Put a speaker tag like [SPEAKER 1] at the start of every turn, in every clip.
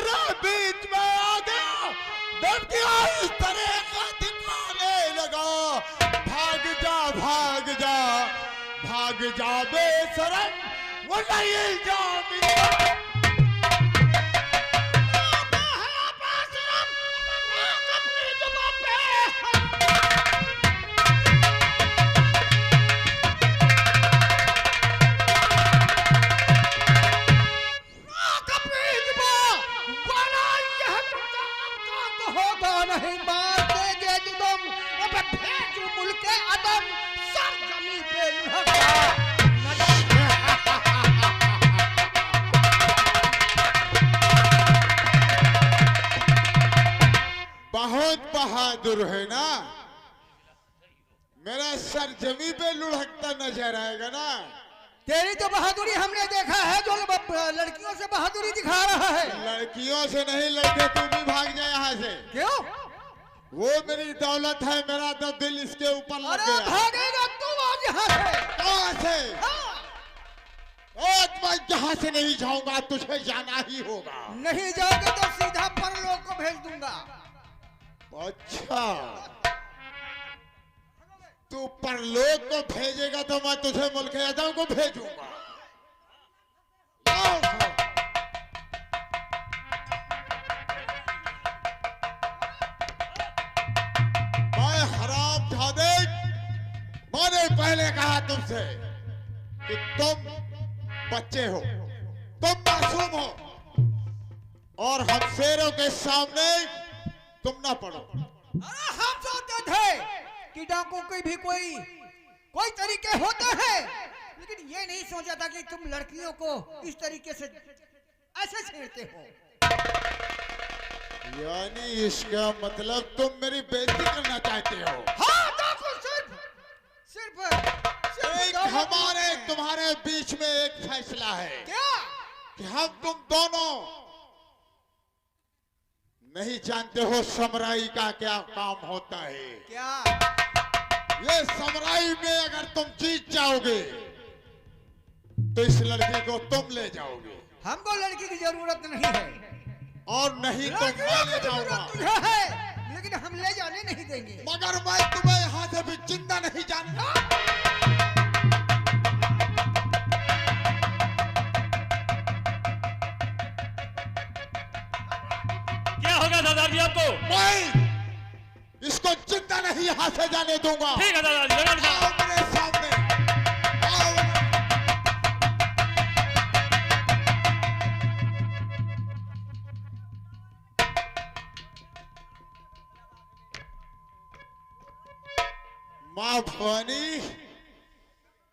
[SPEAKER 1] मेरे बीच में आ गया, धमकियां इस तरह का दिखाने लगा। भाग जा भाग जा भाग जा बेशरम, वो नहीं जाऊंगी।
[SPEAKER 2] नहीं मार देंगे तुम, अब भेजो मुल्के अदम सर जमीन पे
[SPEAKER 1] बहुत बहादुर है ना, मेरा सर जमीन पे लुढ़कता नजर आएगा ना।
[SPEAKER 2] तेरी तो बहादुरी हमने देखा है, जो लड़कियों से बहादुरी दिखा रहा है।
[SPEAKER 1] लड़कियों से नहीं, लड़के तू भी भाग जाए यहाँ से।
[SPEAKER 2] क्यों?
[SPEAKER 1] वो मेरी दौलत है, मेरा तो दिल इसके ऊपर लग गया।
[SPEAKER 2] भागेगा तू आज यहाँ से।
[SPEAKER 1] कहाँ से?
[SPEAKER 2] हाँ।
[SPEAKER 1] मैं यहाँ से नहीं जाऊंगा, तुझे जाना ही होगा।
[SPEAKER 2] नहीं जाओगे तो सीधा परलोक को भेज दूंगा।
[SPEAKER 1] अच्छा, तू परलोक को भेजेगा तो मैं तुझे मुल्क अदम को भेजूंगा। मैं हरामजादे, मैंने पहले कहा तुमसे कि तुम बच्चे हो, तुम मासूम हो, और हम शेरों के सामने तुम ना पड़ो।
[SPEAKER 2] अरे हम सोचते थे कि डाकुओं के भी कोई तरीके होते हैं, लेकिन ये नहीं सोचा था कि तुम लड़कियों को इस तरीके से ऐसे छेड़ते हो।
[SPEAKER 1] यानी इसका मतलब तुम मेरी बेइज्जती करना चाहते हो?
[SPEAKER 2] हाँ डाकू, सिर्फ
[SPEAKER 1] हमारे तुम्हारे बीच में एक फैसला है।
[SPEAKER 2] क्या?
[SPEAKER 1] कि हम तुम दोनों नहीं जानते हो समराई का क्या काम होता है।
[SPEAKER 2] क्या?
[SPEAKER 1] ये समराई में अगर तुम जीत जाओगे तो इस लड़की को तुम ले जाओगे।
[SPEAKER 2] हमको लड़की की जरूरत नहीं है,
[SPEAKER 1] और नहीं तो मैं ले जाऊंगा।
[SPEAKER 2] तुझे है, लेकिन हम ले जाने नहीं देंगे।
[SPEAKER 1] मगर मैं तुम्हें यहाँ से भी जिंदा नहीं जानूंगा।
[SPEAKER 3] क्या होगा दादाजी आपको?
[SPEAKER 1] मैं इसको जिंदा नहीं यहाँ से जाने दूंगा।
[SPEAKER 3] ठीक है दादाजी,
[SPEAKER 1] आओ मेरे सामने, आओ। माँ भवानी,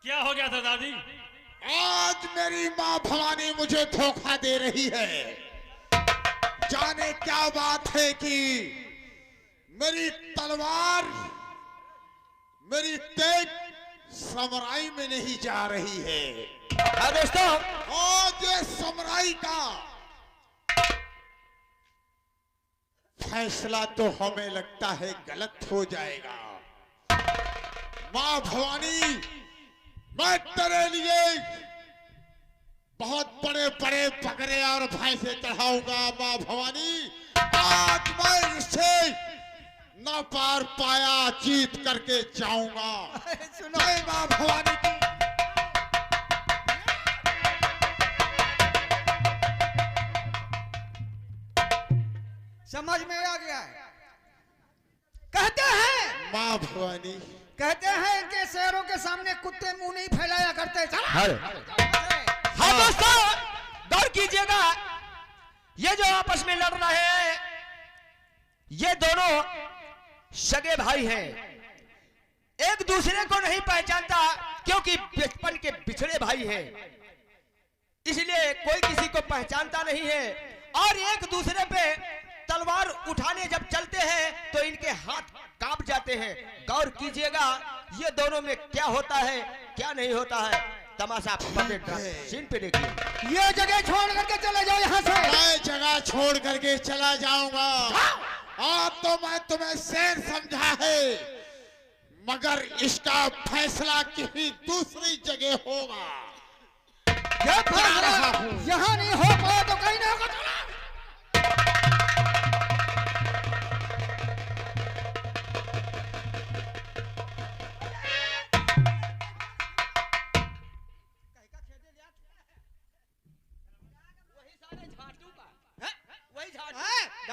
[SPEAKER 3] क्या हो गया दादाजी?
[SPEAKER 1] आज मेरी माँ भवानी मुझे धोखा दे रही है। जाने क्या बात है कि मेरी तलवार, मेरी तेज समराई में नहीं जा रही है।
[SPEAKER 2] हाँ दोस्तों,
[SPEAKER 1] आज ये समराई का फैसला तो हमें लगता है गलत हो जाएगा। माँ भवानी, मैं तेरे लिए बहुत बड़े बड़े बकरे और भैंसे चढ़ाऊंगा। माँ भवानी, आज मैं इसे न पार पाया जीत करके जाऊंगा।
[SPEAKER 2] सुनो
[SPEAKER 1] माँ भवानी की।
[SPEAKER 2] समझ में आ गया है। कहते हैं
[SPEAKER 1] माँ भवानी,
[SPEAKER 2] कहते हैं इनके शेरों के सामने कुत्ते मुंह नहीं फैलाया करते।
[SPEAKER 4] हाँ दोस्तों, गौर कीजिएगा, ये जो आपस में लड़ रहे हैं, ये दोनों सगे भाई हैं। एक दूसरे को नहीं पहचानता, क्योंकि बचपन के बिछड़े भाई हैं, इसलिए कोई किसी को पहचानता नहीं है। और एक दूसरे पे तलवार उठाने जब चलते हैं तो इनके हाथ कांप जाते हैं। गौर कीजिएगा, ये दोनों में क्या होता है क्या नहीं होता है, तमाशा सीन पे देखिए।
[SPEAKER 2] ये जगह छोड़ करके चले जाओ यहाँ से।
[SPEAKER 1] मैं जगह छोड़ करके चला जाऊंगा। अब तो मैं तुम्हें शेर समझा है, मगर इसका फैसला किसी दूसरी जगह होगा।
[SPEAKER 2] यहाँ नहीं हो पाया तो कहीं नहीं होगा।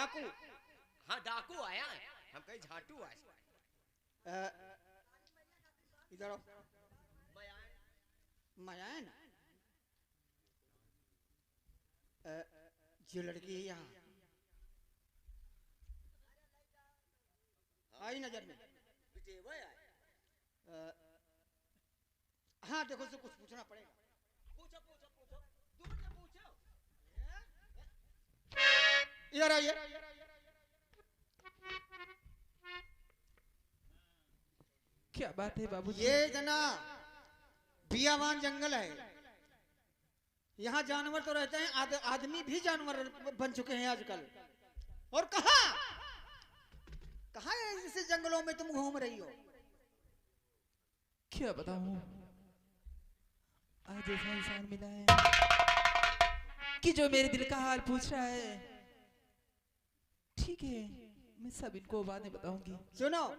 [SPEAKER 4] डाकू। हाँ डाकू आया है, हम कहीं झाटू आए।
[SPEAKER 2] इधर आओ। मयान ये लड़की है यहाँ आई नजर में। हाँ देखो से कुछ पूछना पड़ेगा।
[SPEAKER 4] पूछो पूछो पूछो, दूर से पूछो।
[SPEAKER 2] इधर आइए।
[SPEAKER 5] क्या बात है बाबूजी?
[SPEAKER 2] ये जना बियावान जंगल है, यहाँ जानवर तो रहते हैं, आदमी भी जानवर बन चुके हैं आजकल। और कहाँ कहाँ ऐसे जंगलों में तुम घूम रही हो?
[SPEAKER 5] क्या बताऊं, आज ऐसा इंसान मिला है कि जो मेरे दिल का हाल पूछ रहा है। ठीक है, मैं सब इनको बाद में बताऊंगी,
[SPEAKER 2] सुनो,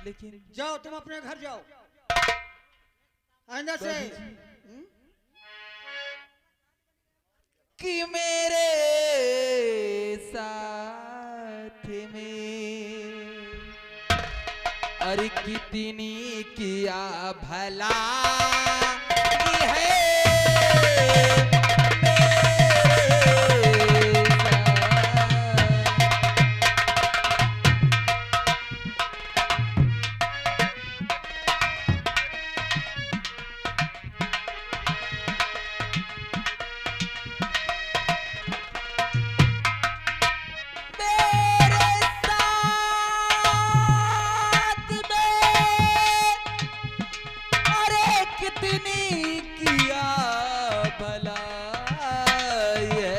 [SPEAKER 5] लेकिन
[SPEAKER 2] जाओ तुम अपने घर जाओ। आइंदा से
[SPEAKER 5] कि मेरे साथ में अरे कितनी किया भला है मेरे कितनी किया भला ये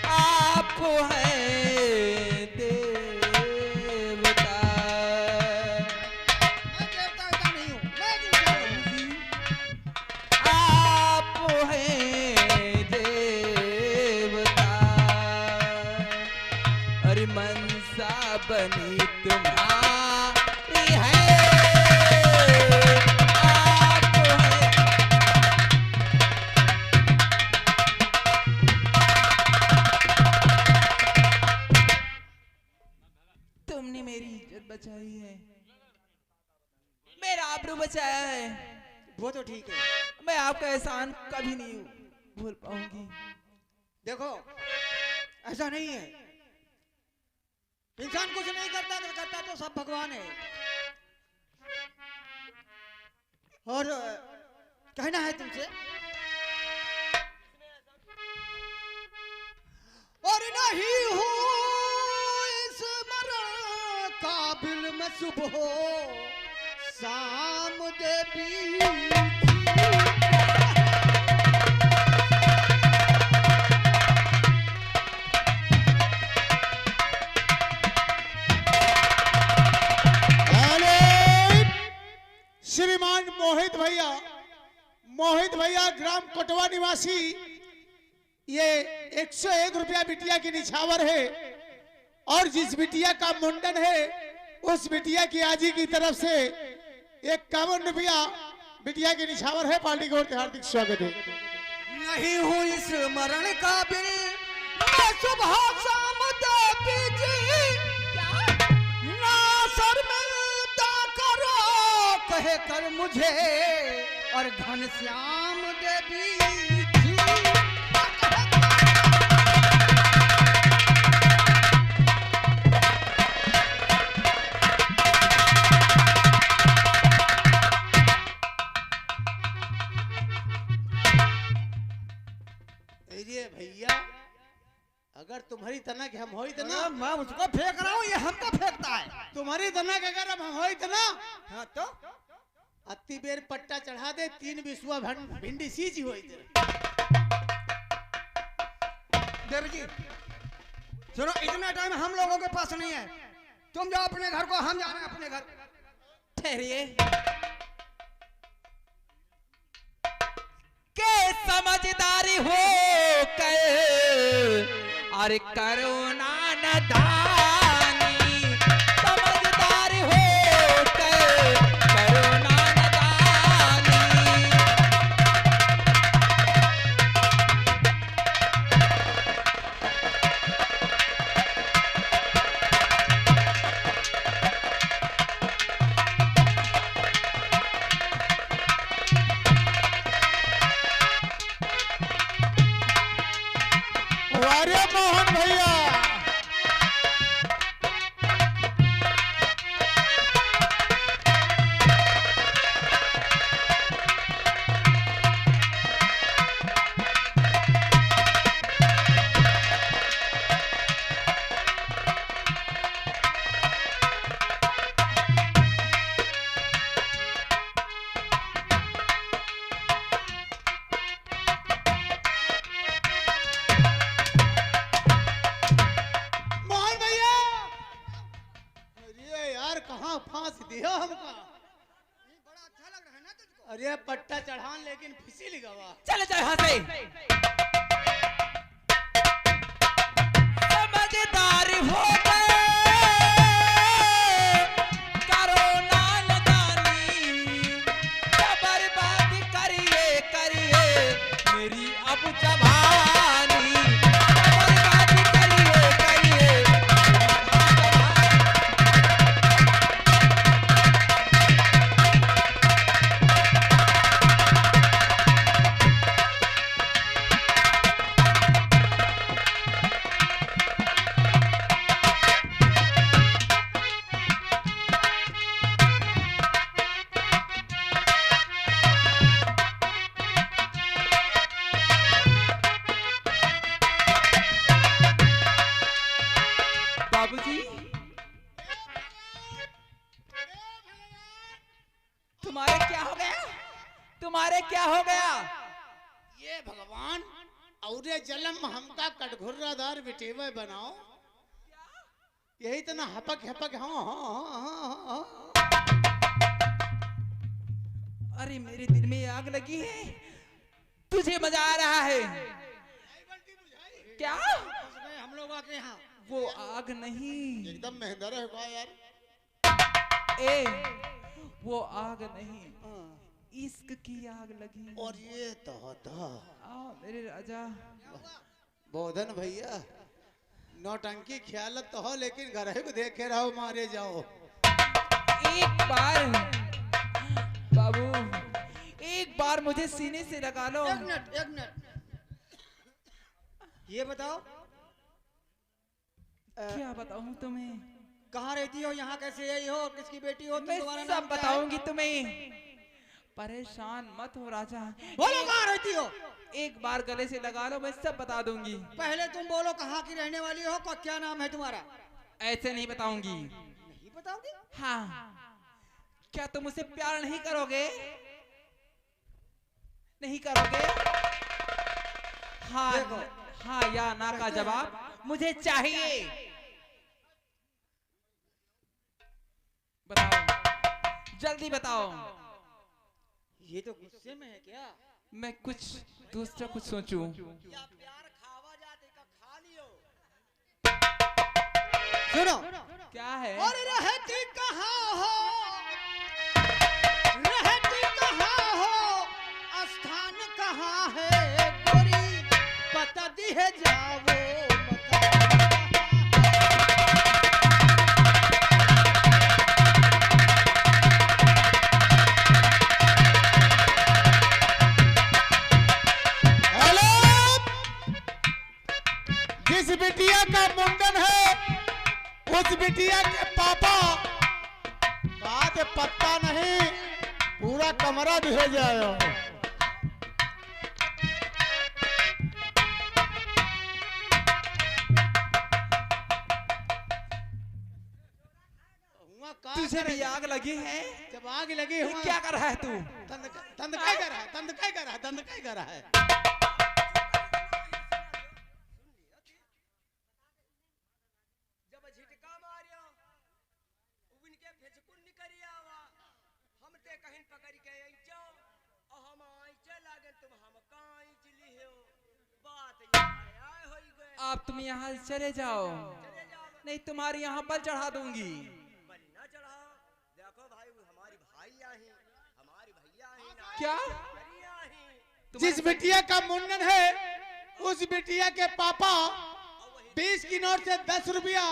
[SPEAKER 5] आप हैं देवता।
[SPEAKER 2] मैं देवता नहीं हूँ, मैं देवता हूँ।
[SPEAKER 5] आप हैं देवता, अरे मनसा बनी तुम्हारी है। तुमने मेरी इज्जत बचाई है, मेरा आबरू बचाया है।
[SPEAKER 2] वो तो ठीक है।
[SPEAKER 5] मैं आपका एहसान कभी नहीं भूल पाऊंगी।
[SPEAKER 2] देखो ऐसा नहीं है, इंसान कुछ नहीं करता, अगर करता तो सब भगवान है। और कहना है तुमसे, और नहीं हूँ इस मरण काबिल में सुबह शाम देवी।
[SPEAKER 1] श्रीमान मोहित भैया ग्राम कोटवा निवासी, ये 101 रुपया बिटिया की निछावर है, और जिस बिटिया का मुंडन है उस बिटिया की आजी की तरफ से 51 रुपया बिटिया की निछावर है। पार्टी की ओर से हार्दिक स्वागत है।
[SPEAKER 2] नहीं हूँ इस मरण काबिल मैं सुबह शाम देवी जी, ना शर्मिंदा करो कहे कर मुझे, और घनश्याम देवी जी।
[SPEAKER 1] अरे भैया, अगर तुम्हारी तना के हम होई तना,
[SPEAKER 2] मैं उसको फेंक रहा हूँ, ये हमको फेंकता है।
[SPEAKER 1] तुम्हारी तना के अगर हम होई तना,
[SPEAKER 2] हाँ तो
[SPEAKER 1] अति बेर पट्टा चढ़ा दे, 3 बिस्वा भिंडी सींची होई थे।
[SPEAKER 2] देवी जी सुनो, इतना टाइम हम लोगों के पास नहीं है, तुम जाओ अपने घर को, हम जा रहे हैं अपने घर।
[SPEAKER 5] ठहरिए, के समझदारी हो कर अरे करुणा नदानी, समझदारी हो कर करुणा नदानी।
[SPEAKER 6] अरे पट्टा चढ़ान लेकिन फिसिल गवा।
[SPEAKER 5] चले जाओ यहाँ से। समझदार हो गए, करो नादानी, बर्बाद करिए करिए मेरी अब जवानी, बर्बाद करिए करिए बाबूजी, तुम्हारे क्या हो गया? तुम्हारे क्या हो गया?
[SPEAKER 6] ये भगवान औरे जलम हमका कटघुर्रादार बिटेवे बनाओ। यही तो ना हपक हपक हाँ हाँ हाँ हाँ।
[SPEAKER 5] अरे मेरे दिल में आग लगी है, तुझे मजा आ रहा है क्या?
[SPEAKER 6] उसमें हम लोग आके यहाँ
[SPEAKER 5] वो आग नहीं,
[SPEAKER 1] एकदम मेहंदर है का यार।
[SPEAKER 5] वो आग नहीं, इश्क की आग लगी।
[SPEAKER 6] और ये तो
[SPEAKER 5] आओ मेरे राजा।
[SPEAKER 6] बोधन भैया नौटंकी ख्याल तो हो, लेकिन घर को देखे रहो मारे जाओ।
[SPEAKER 5] एक बार बाबू, एक बार मुझे सीने से लगा लो।
[SPEAKER 2] एक मिनट ये बताओ
[SPEAKER 5] क्या बताऊं तुम्हें?
[SPEAKER 2] कहाँ रहती हो, यहाँ कैसे आई हो, किसकी बेटी हो,
[SPEAKER 5] मैं
[SPEAKER 2] तुम्हारा
[SPEAKER 5] सब
[SPEAKER 2] नाम क्या है?
[SPEAKER 5] बताऊंगी तुम्हें, परेशान मत हो राजा।
[SPEAKER 2] बोलो कहाँ रहती हो?
[SPEAKER 5] एक बार गले से लगा लो, मैं सब बता दूंगी।
[SPEAKER 2] पहले तुम बोलो कहाँ की रहने वाली हो, क्या नाम है तुम्हारा?
[SPEAKER 5] ऐसे नहीं बताऊंगी।
[SPEAKER 2] नहीं बताओगी?
[SPEAKER 5] हाँ, क्या तुम मुझसे प्यार नहीं करोगे? नहीं करोगे? हाँ,
[SPEAKER 2] देखो।
[SPEAKER 5] हाँ या ना का जवाब मुझे चाहिए। बताओ, जल्दी बताओ।
[SPEAKER 2] ये तो गुस्से में है क्या?
[SPEAKER 5] मैं कुछ दूसरा कुछ सोचूं।
[SPEAKER 6] या प्यार खावा जाते का खा लियो।
[SPEAKER 2] सुनो,
[SPEAKER 5] क्या है?
[SPEAKER 2] और रहती कहाँ हो, रहती कहाँ हो, स्थान कहाँ है गोरी, पता दिए जाओ
[SPEAKER 1] हेलो, जिस बिटिया का मुंडन है उस बिटिया के पापा बात पत्ता नहीं, पूरा कमरा भेज जाओ।
[SPEAKER 5] तुझे भी आग लगी है?
[SPEAKER 6] जब आग लगी
[SPEAKER 5] ये
[SPEAKER 6] हुआ
[SPEAKER 5] क्या कर रहा है तू?
[SPEAKER 6] दंद काय कर रहा है, दंद काय कर रहा है, दंद काय कर रहा है।
[SPEAKER 4] जब झिटका मारियो उनके फेचकुन निकरिया वा हम ते कहीं पकड़ के आइचो और हम आइचे लागे तुम हम काई चिली हो बात आय होई गए।
[SPEAKER 5] आप तुम यहाँ से चले जाओ, नहीं तुम्हारी यहाँ बल चढ़ा दूंगी।
[SPEAKER 4] बलि ना चढ़ा, देखो भाई हमारी भाई आही, हमारी भैया आही ना
[SPEAKER 5] क्या?
[SPEAKER 4] भैया आही।
[SPEAKER 6] जिस बिटिया का मुंडन है उस बिटिया के पापा 20 की नोट से 10 रुपया,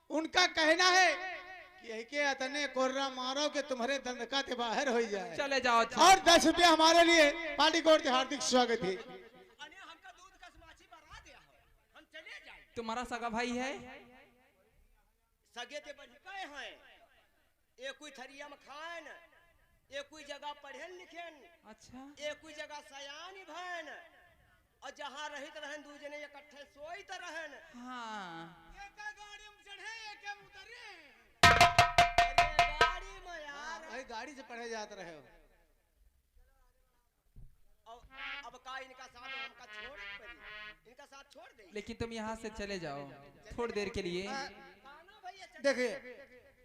[SPEAKER 6] उनका कहना है कि यही के अतने कोर्रा मारो कि तुम्हारे दंड का ते बाहर हो जाए।
[SPEAKER 5] चले जाओ।
[SPEAKER 6] और 10 रुपया हमारे लिए पार्टी कोर्ट के हार्दिक स्वागत है।
[SPEAKER 4] अने हमका दूध कस माछी बना दिया हो, हम चले जाए।
[SPEAKER 5] तुम्हारा सगा भाई है?
[SPEAKER 4] सगे ते बनिकाए हैं, एक कोई थरिया में खाएन, एक कोई जगह पढ़ेन लिखेन,
[SPEAKER 5] अच्छा,
[SPEAKER 4] एक कोई जगह सयानी भैन, और जहाँ रहित रहन दू जने इकट्ठे सोईत रहन।
[SPEAKER 5] हाँ।
[SPEAKER 4] एक गाड़ी में चढ़े एक में उतरे। अरे गाड़ी में यार,
[SPEAKER 6] भाई गाड़ी से पढ़े जाते रहे हो।
[SPEAKER 4] अब का इनका साथ हमका छोड़ पड़ी, इनका साथ छोड़ दे।
[SPEAKER 5] लेकिन तुम यहाँ से चले जाओ थोड़ी देर के लिए।
[SPEAKER 2] देखिए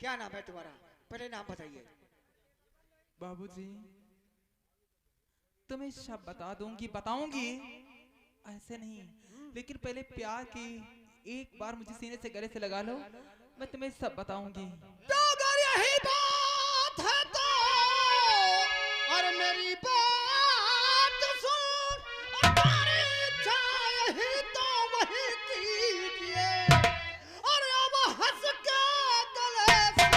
[SPEAKER 2] क्या नाम है तुम्हारा, पहले नाम बताइए।
[SPEAKER 5] बाबूजी, तुम्हें सब बता दूंगी, बताऊंगी, ऐसे नहीं, लेकिन पहले प्यार की एक बार मुझे सीने से गले से लगा लो, मैं तुम्हें सब बताऊंगी।
[SPEAKER 2] तो अगर यही बात है तो और मेरी बात सुन, हमारी इच्छा यही तो वही कीजिए, और अब हंस के गले से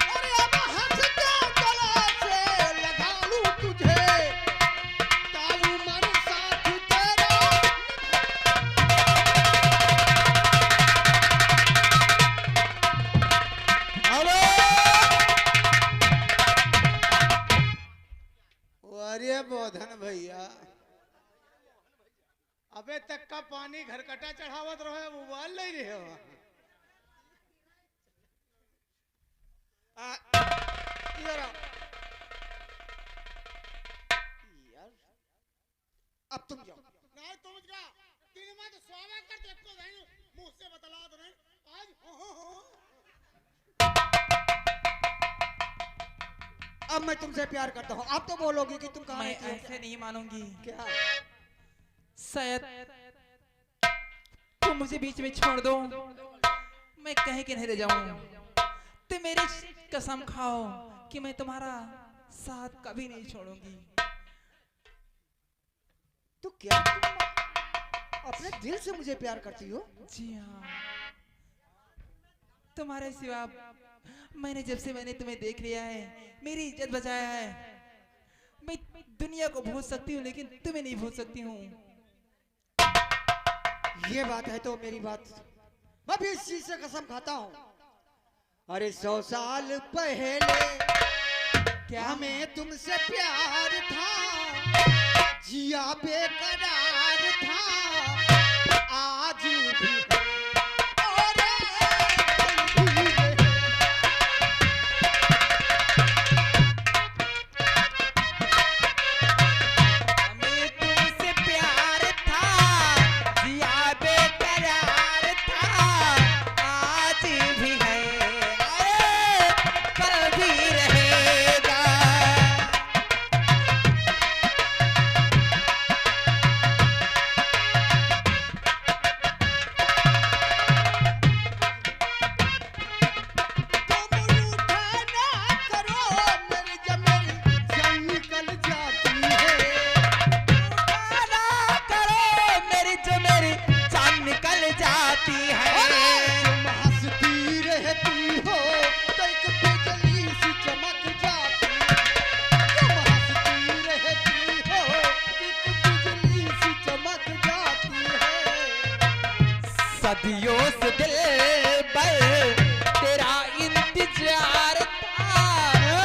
[SPEAKER 2] और अब हंस के गले से लगा लूं तुझे, ताऊ मर साथ तेरा।
[SPEAKER 6] हेलो, अरे बोधन भैया, अबे तक का पानी घर कटा चढ़ावत रहो, उबाल ले रहे हो। इधर आओ। यार,
[SPEAKER 2] अब तुम जाओ।
[SPEAKER 6] नहीं तुम जा, तीन में तो स्वागत कर देखो नहीं, मुंह से बतला दो नहीं आज।
[SPEAKER 2] अब मैं तुमसे प्यार करता हूँ, अब तो बोलोगी कि तुम कहाँ
[SPEAKER 5] मैं
[SPEAKER 2] रहती हो?
[SPEAKER 5] ऐसे नहीं मानूंगी।
[SPEAKER 2] क्या?
[SPEAKER 5] शायद तुम मुझे बीच में छोड़ दो, मैं कहीं के नहीं रह जाऊं। तुम मेरी कसम खाओ कि मैं तुम्हारा साथ कभी नहीं छोड़ूंगी।
[SPEAKER 2] तो क्या तुम अपने दिल से मुझे प्यार करती हो?
[SPEAKER 5] जी हाँ, तुम्हारे सिवा मैंने जब से मैंने तुम्हें देख लिया है, मेरी इज्जत बचाया है। मैं दुनिया को भूल सकती हूँ, लेकिन तुम्हें नहीं भूल सकती हूँ।
[SPEAKER 2] ये बात है तो मेरी बात, मैं भी इस चीज से कसम खाता हूँ। अरे 100 साल पहले
[SPEAKER 5] क्या?
[SPEAKER 2] हमें तुमसे प्यार था, जिया बेकरार था, आज भी और कल भी है।
[SPEAKER 5] हमें तुमसे प्यार था, जिया बेकरार था, आज भी है, अरे कल भी रहेगा।
[SPEAKER 2] तुम रूठा ना करो, मेरी जब मेरी जान निकल जाती है।
[SPEAKER 5] ना करो मेरी, जो मेरी जान निकल जाती है।
[SPEAKER 2] तुम हंसती रहती हो तो एक बिजली सी चमक जाती है। तुम हंसती रहती हो तो एक बिजली सी चमक जाती है।
[SPEAKER 5] सदियों से दिल पर तेरा इंतजार था,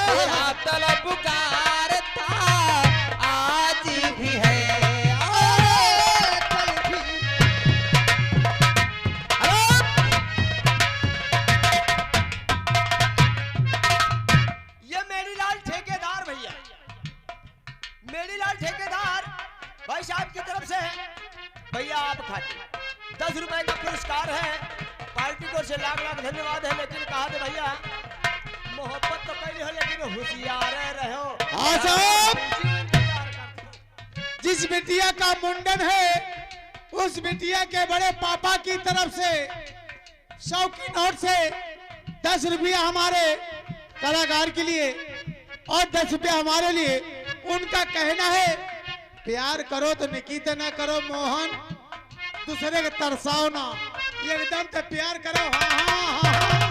[SPEAKER 5] तेरा तलबगार था, आज भी है और
[SPEAKER 2] कल भी
[SPEAKER 4] ये मेरीलाल ठेकेदार भैया, मेरीलाल ठेकेदार भाई साहब की तरफ से भैया आप खाते 10 रुपए का पुरस्कार है, पार्टी को से लाख लाख धन्यवाद है। लेकिन कहा थे भैया मोहब्बत तो कैली हो, लेकिन होशियार रहो।
[SPEAKER 6] हाँ साहब, जिस बिटिया का मुंडन है उस बिटिया के बड़े पापा की तरफ से 100 की नोट से 10 रुपया हमारे कलाकार के लिए और 10 रुपया हमारे लिए। उनका कहना है प्यार करो तो निकित ना करो मोहन, दूसरे के तरसाओ ना, एकदम से प्यार करो। हाँ हाँ हाँ, हाँ।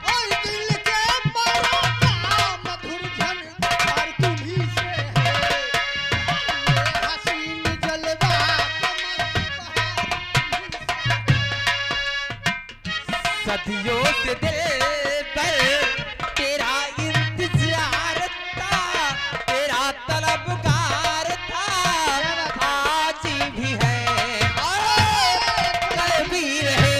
[SPEAKER 2] और दिल के मारो का मधुर झनकार तुम्ही से है। ये हसीन जलवा कमर बहार तुम्ही से है।
[SPEAKER 5] सदियों से दिल पर तेरा इंतजार था, तेरा तलबगार था, आज भी है और कल भी रहे।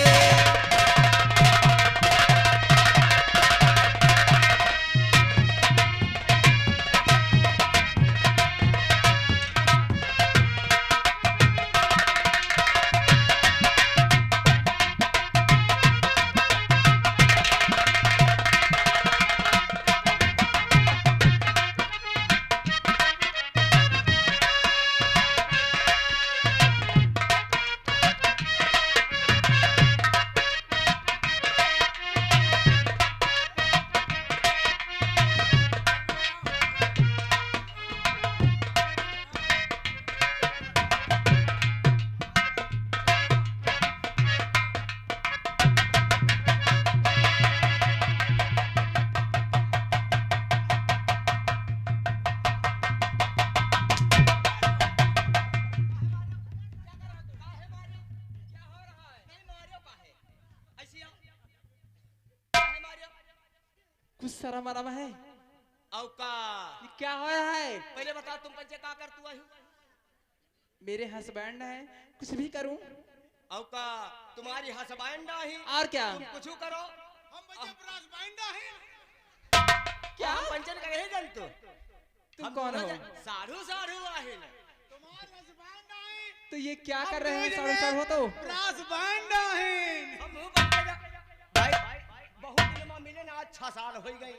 [SPEAKER 5] मरम है।
[SPEAKER 4] औ का
[SPEAKER 5] ये क्या होया है?
[SPEAKER 4] पहले बता तुम पंचे का कर तू आई
[SPEAKER 5] मेरे हस्बैंड है, कुछ भी करूं।
[SPEAKER 4] औ का तुम्हारी हसबैंड ही
[SPEAKER 5] और क्या?
[SPEAKER 4] तुम कुछ करो
[SPEAKER 6] हम बच्चे ब्रास बाइंडा है
[SPEAKER 5] क्या?
[SPEAKER 4] हम पंचन का नहीं जानतो
[SPEAKER 5] तुम कौन हो?
[SPEAKER 4] साधु साधु आहे ना
[SPEAKER 6] तुम्हारे हस्बैंड है
[SPEAKER 5] तो ये क्या
[SPEAKER 6] हम
[SPEAKER 5] कर रहे हैं?
[SPEAKER 6] बुझ
[SPEAKER 5] साड़ू
[SPEAKER 6] गए।
[SPEAKER 5] साड़ू हो तो
[SPEAKER 6] ब्रास बाइंडा है
[SPEAKER 4] हम मुंह बंद जा भाई बहुत दिन में मिले ना, आज 6 साल हो गई।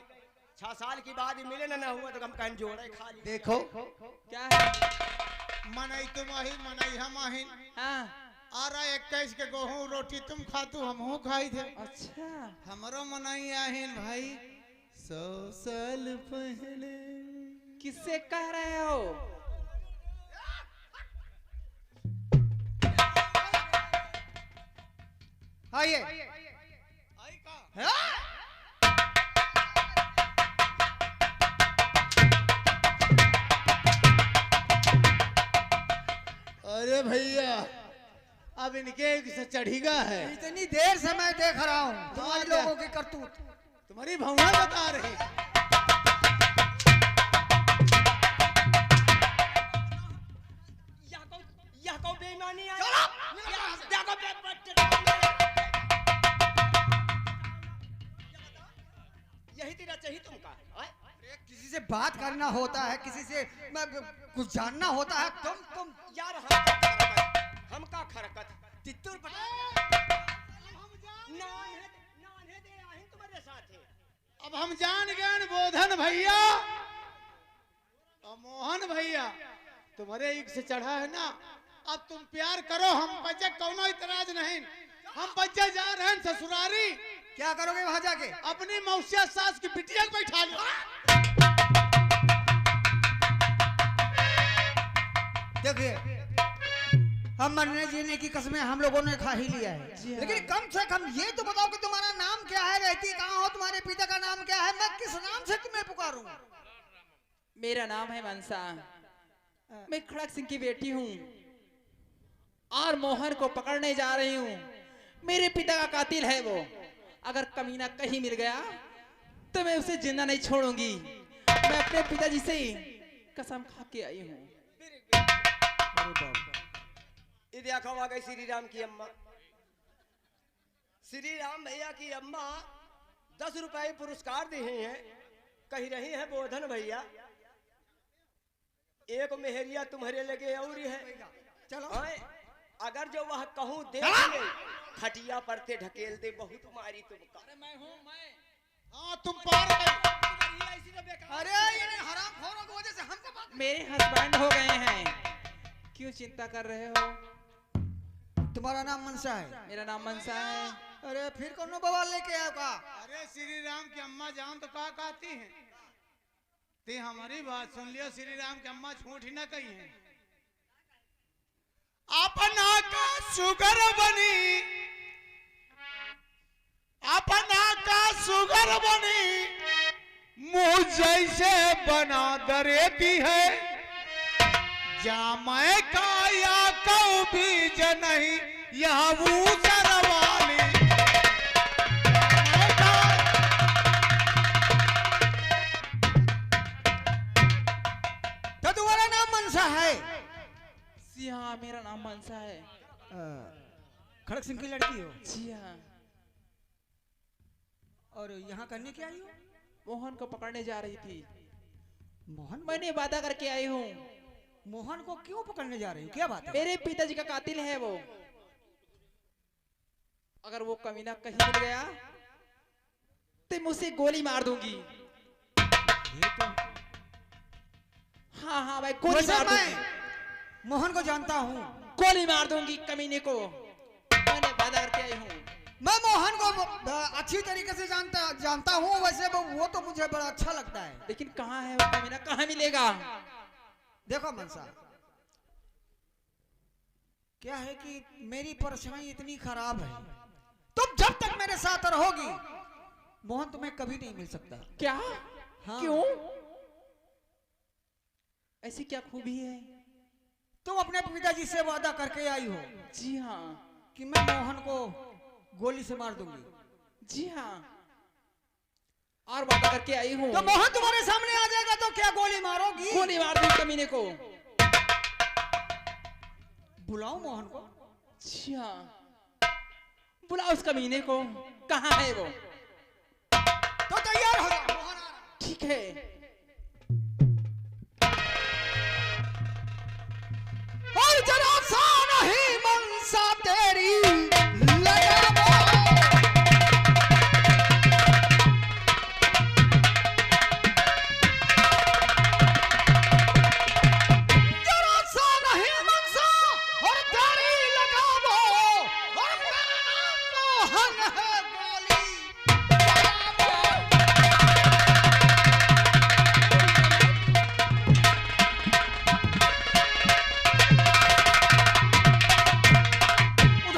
[SPEAKER 4] 6 साल के बाद ही मिले ना हुआ तो हम कहीं जोड़े खाली।
[SPEAKER 6] देखो
[SPEAKER 5] क्या है?
[SPEAKER 6] मनई तुम आही मनई हम आही
[SPEAKER 5] हाँ,
[SPEAKER 6] आ रहा 21 के गेहूं रोटी तुम खातू हमहू खाई थे
[SPEAKER 5] अच्छा।
[SPEAKER 6] हमरो मनई आहिन भाई 100 साल पहले
[SPEAKER 5] किससे कह रहे हो?
[SPEAKER 2] आइए।
[SPEAKER 6] अरे भैया अब इनके से चढ़ीगा है
[SPEAKER 2] इतनी देर से मैं देख रहा हूँ तुम्हारे लोगों की करतूत।
[SPEAKER 6] तुम्हारी भौवा बता रही
[SPEAKER 4] यह को बेईमानी है। देखो यही तेरा चाहिए तुमका हैं?
[SPEAKER 2] किसी से बात करना होता है, किसी से कुछ जानना होता है। तुम
[SPEAKER 4] यार हम का खरकत तित्तुर पटा नान है दे आहिन तुम्हारे साथ है।
[SPEAKER 6] अब हम जान गए बोधन भैया और मोहन भैया तुम्हारे एक से चढ़ा है ना। अब तुम प्यार करो, हम बच्चे कोनो इतराज नहीं। हम बच्चे जा रहे हैं ससुरारी।
[SPEAKER 2] क्या करोगे वहां जाके?
[SPEAKER 6] अपनी मौसिया सास की बिटिया को बैठा लो।
[SPEAKER 2] देखिए हम मरने जीने की कसमें हम लोगों ने खा ही लिया है,
[SPEAKER 5] जी हाँ।
[SPEAKER 2] लेकिन कम से कम ये तो बताओ कि तुम्हारा नाम क्या है, रहती कहाँ हो, तुम्हारे पिता का नाम क्या है, मैं किस नाम से तुम्हें पुकारूं?
[SPEAKER 5] मेरा नाम है मनसा, मैं खड़क सिंह की बेटी हूँ और मोहन को पकड़ने जा रही हूँ। मेरे पिता का कातिल है वो। अगर कमीना कहीं मिल गया तो मैं उसे जिंदा नहीं छोड़ूंगी। मैं अपने पिताजी से कसम खा के आई हूँ।
[SPEAKER 4] ये देखो आ गई श्री राम की अम्मा। श्री राम भैया की अम्मा 10 रुपए पुरस्कार दे हैं। कही रही है बोधन भैया एक मेहरिया तुम्हारे लगे और है।
[SPEAKER 2] चलो
[SPEAKER 4] हाँ, अगर जो वह कहूँ देख ले खटिया पर ते ढकेल दे बहुत मारी तुमका।
[SPEAKER 6] हाँ तुम पार गए।
[SPEAKER 2] अरे ये हरामखोरों की वजह से हमको बात।
[SPEAKER 5] मेरे हस्बैंड हो गए हैं, क्यों चिंता कर रहे हो?
[SPEAKER 2] तुम्हारा नाम मनसा है?
[SPEAKER 5] मेरा नाम मनसा है।
[SPEAKER 2] अरे फिर कौन बवाल लेके आया का?
[SPEAKER 6] अरे श्री राम की अम्मा जान तो का कहती हैं। ते हमारी बात सुन लियो, श्री राम की अम्मा झूठ ही ना कही है। अपना का सुगर बनी, अपना का सुगर बनी मुझ जैसे बना दरेती है। जामे का या कौ बीज नहीं यह वो सरवाली।
[SPEAKER 2] तो तुम्हारा नाम मनसा है?
[SPEAKER 5] जी हाँ, मेरा नाम मनसा है।
[SPEAKER 2] खड़क सिंह की लड़की हो?
[SPEAKER 5] जी हाँ।
[SPEAKER 2] और यहाँ करने क्या आई हो?
[SPEAKER 5] मोहन को पकड़ने जा रही थी।
[SPEAKER 2] मोहन?
[SPEAKER 5] मैंने वादा करके आई हूँ।
[SPEAKER 2] मोहन को क्यों पकड़ने जा रही हो, क्या बात है?
[SPEAKER 5] मेरे पिताजी का कातिल है वो। अगर वो कमीना कहीं मिल गया तो मैं उसे गोली मार दूंगी।
[SPEAKER 2] ये तो
[SPEAKER 5] हाँ हाँ, मैं गोली
[SPEAKER 2] वैसे
[SPEAKER 5] मार
[SPEAKER 2] मैं
[SPEAKER 5] दूंगी।
[SPEAKER 2] मोहन को जानता हूँ।
[SPEAKER 5] गोली मार दूंगी कमीने को। मैंने वादा करके आई हूँ।
[SPEAKER 2] मैं मोहन को अच्छी तरीके से जानता हूँ। वैसे वो तो मुझे बड़ा अच्छा लगता है।
[SPEAKER 5] लेकिन कहाँ है वो कमीना, कहाँ मिलेगा?
[SPEAKER 2] देखो मनसा, क्या है कि मेरी परेशानी इतनी खराब है, तुम जब तक मेरे साथ रहोगी मोहन तुम्हें कभी नहीं मिल सकता।
[SPEAKER 5] क्या?
[SPEAKER 2] हाँ।
[SPEAKER 5] क्यों? ऐसी क्या खूबी है?
[SPEAKER 2] तुम अपने पिताजी से वादा करके आई हो
[SPEAKER 5] जी हाँ।
[SPEAKER 2] कि मैं मोहन को गोली से मार दूंगी।
[SPEAKER 5] जी हाँ। और वादा करके आई हूँ।
[SPEAKER 2] तो मोहन तुम्हारे सामने आ जाएगा तो क्या गोली मारोगी?
[SPEAKER 5] गोली मार दी कमीने को।
[SPEAKER 2] बुलाओ मोहन को।
[SPEAKER 5] अच्छा, बुलाओ उस कमीने को। कहाँ है वो?
[SPEAKER 2] तो तैयार हो जाओ, मोहन आ रहा है।
[SPEAKER 5] ठीक है।